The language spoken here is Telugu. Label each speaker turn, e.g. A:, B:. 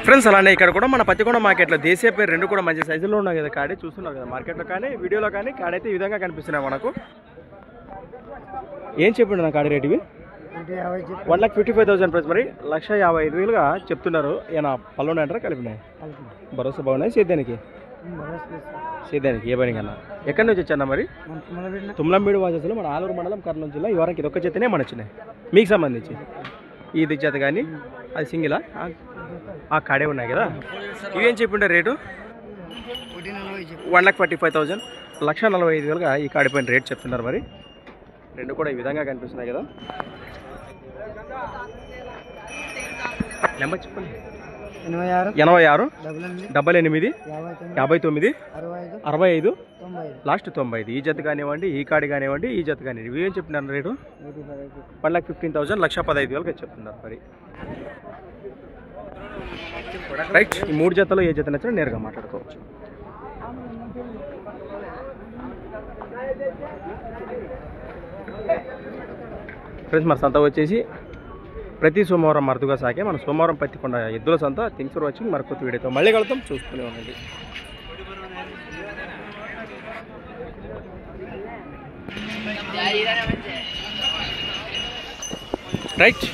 A: ఫ్రెండ్స్ అలానే ఇక్కడ కూడా మన పత్తికొండ మార్కెట్లో దేశీయ పేరు రెండు కూడా మంచి సైజులో ఉన్నాయి కదా కాడి చూస్తున్నారు కదా మార్కెట్లో కానీ వీడియోలో కానీ కాడైతే ఈ విధంగా కనిపిస్తున్నాయి మనకు. ఏం చెప్పిండు నా కాడి రేట్ ఇవి 1,55,000 ప్రైస్ మరి 1,55,000గా చెప్తున్నారు. ఏమైనా పళ్ళు ఉన్నాయంటారా కలిపినాయి? భరోసా బాగున్నాయి సేద్యానికి ఏ పని కన్నా. ఎక్కడి నుంచి వచ్చానా మరి? తుమ్లంబీడు వాజస్సులో మన ఆలూరు మండలం కర్నూలు జిల్లా. ఈ వారానికి ఇది ఒక్క జతనే మన వచ్చినాయి మీకు సంబంధించి. ఇది జత కానీ అది సింగిలా ఆ కాడే ఉన్నాయి కదా. ఇవేం చెప్పిండే రేటు? 1,45,000 1,45,000గా ఈ కాడిపోయిన రేట్ చెప్తున్నారు మరి. రెండు కూడా ఈ విధంగా కనిపిస్తున్నాయి కదా. నెంబర్ చెప్పండి. 86 88 59 65 లాస్ట్ 90. ఈ జత కానివ్వండి ఈ కాడి కానివ్వండి ఈ జత కానివ్వండి. ఇవేం చెప్తున్నారు రేటు? 1,15,000 1,15,000గా చెప్తున్నారు మరి. రైట్, ఈ మూడు జతలో ఏ జత నచ్చినా నేరుగా మాట్లాడుకోవచ్చు. ఫ్రెండ్స్ మరి సంత వచ్చేసి ప్రతి సోమవారం మరుదుగా సాగే మన సోమవారం పత్తికొండ ఎద్దుల సంత. Things for watching. మరి కొత్త వీడియోతో మళ్ళీ కలుద్దాం, చూసుకునే ఉండండి. రైట్.